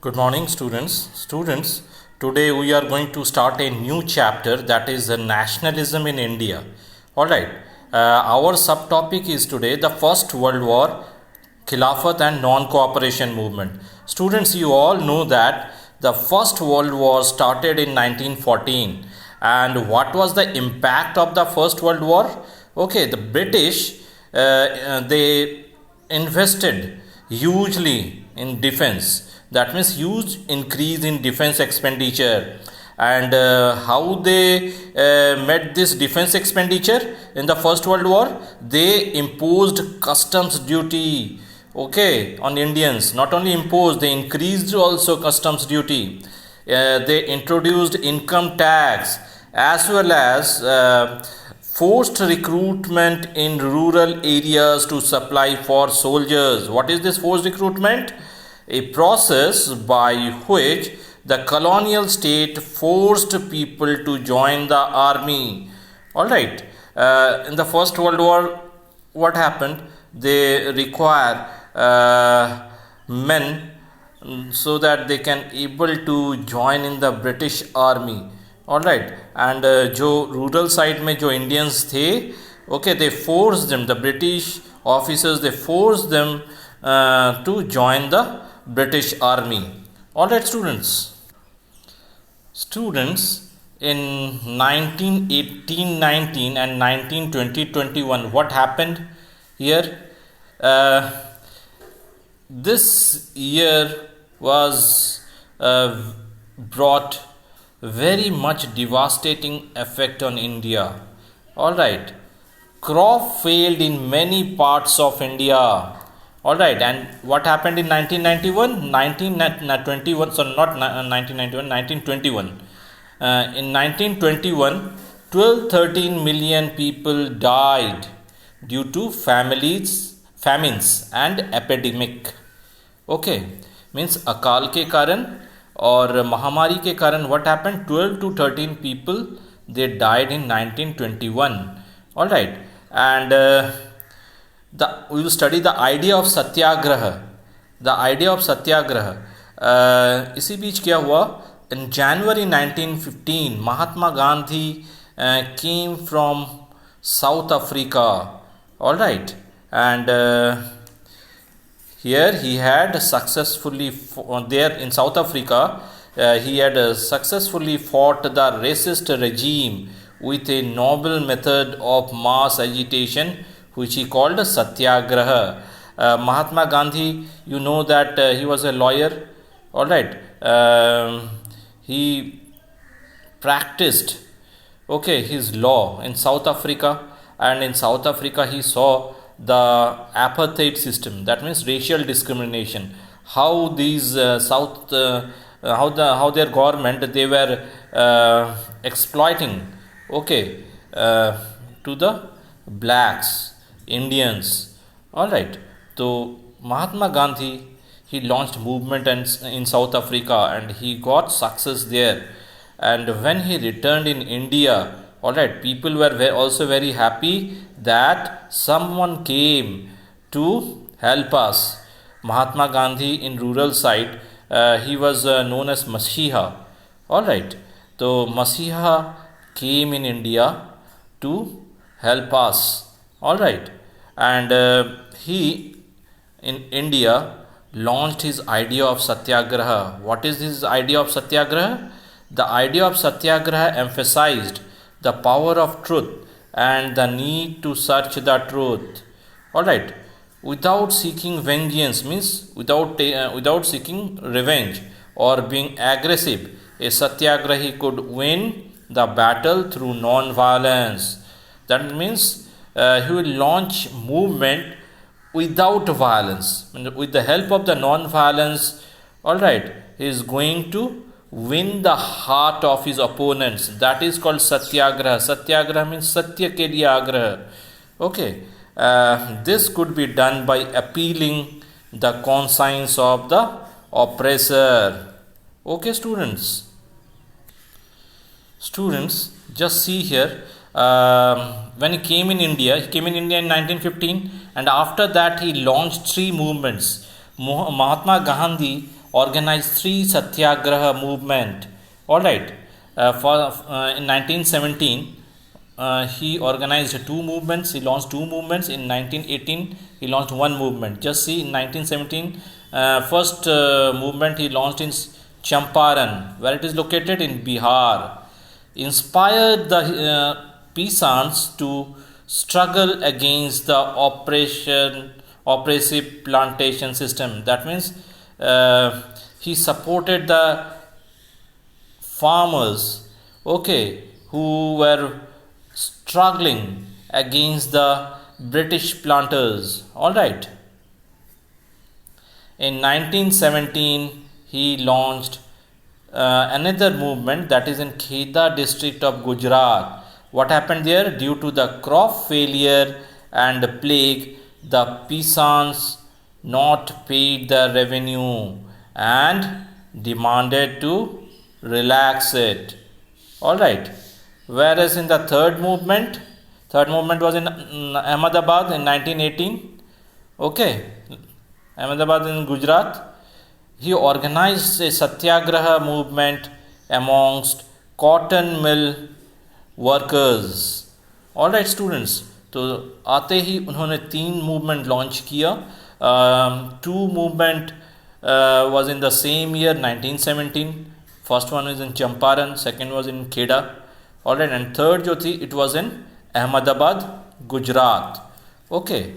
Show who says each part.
Speaker 1: Good morning, students. Students, today we are going to start a new chapter, that is nationalism in India. All right. Our subtopic is today the First World War, Khilafat and non-cooperation movement. Students, you all know that the First World War started in 1914. And what was the impact of the First World War? Okay, the British, they invested hugely in defense. That means huge increase in defense expenditure. And how they met this defense expenditure in the First World War? They imposed customs duty, okay, on Indians. Not only imposed, they increased also customs duty. They introduced income tax, as well as forced recruitment in rural areas to supply for soldiers. What is this forced recruitment? A process by which the colonial state forced people to join the army. All right. In the First World War, what happened? They require men so that they can able to join in the British army. All right. And जो rural side में जो Indians थे, okay, they forced them, the British officers, they forced them to join the British army. All right, students. Students, in 1918-19 and 1920-21, what happened here? This year was brought very much devastating effect on India. All right, crop failed in many parts of India. All right, and what happened in 1991? 1921, so not 1991, 1921. In 1921, 12-13 million people died due to famines and epidemic. Okay, means अकाल के कारण और महामारी के कारण what happened? 12 to 13 people, they died in 1921. All right, and we will study the idea of satyagraha. The idea of satyagraha. इसी बीच क्या हुआ? In January 1915, Mahatma Gandhi came from South Africa. All right, and here he had successfully there in South Africa. He had successfully fought the racist regime with a noble method of mass agitation, which he called satyagraha. Mahatma Gandhi, you know that he was a lawyer. All right, he practiced his law in South Africa, and in South Africa he saw the apartheid system, that means racial discrimination, how these how their government, they were exploiting to the blacks, Indians. All right, so Mahatma Gandhi, he launched movement in South Africa, and he got success there. And when he returned in India, all right, people were also very happy that someone came to help us. Mahatma Gandhi in rural side, he was known as Masiha. All right, so Masiha came in India to help us. All right, and he in India launched his idea of satyagraha. What is his idea of satyagraha? The idea of satyagraha emphasized the power of truth and the need to search the truth. All right, without seeking vengeance, means without seeking revenge or being aggressive, a satyagrahi could win the battle through non-violence. That means he will launch movement without violence, with the help of the non-violence. All right, he is going to win the heart of his opponents. That is called satyagraha. Satyagraha means satya ke liye agrah. Okay, this could be done by appealing the conscience of the oppressor. Okay, students. Students, just see here. When he came in India in 1915, and after that he launched three movements. Mahatma Gandhi organized three satyagraha movement. All right. In 1917, he organized two movements. He launched two movements. In 1918, he launched one movement. Just see, in 1917, first movement he launched in Champaran, where it is located in Bihar, inspired the peasants to struggle against the oppressive plantation system. That means he supported the farmers, okay, who were struggling against the British planters. All right. In 1917, he launched another movement, that is in Kheda district of Gujarat. What happened there? Due to the crop failure and plague, the peasants not paid the revenue and demanded to relax it. All right. Whereas in the third movement was in Ahmedabad in 1918. Okay, Ahmedabad in Gujarat. He organized a satyagraha movement amongst cotton mill workers. All right students, तो आते ही उन्होंने 3 movement launch किया. 2 movement was in the same year 1917. First one is in Champaran, second was in Kheda. All right, and third जो थी, it was in Ahmedabad, Gujarat. Okay.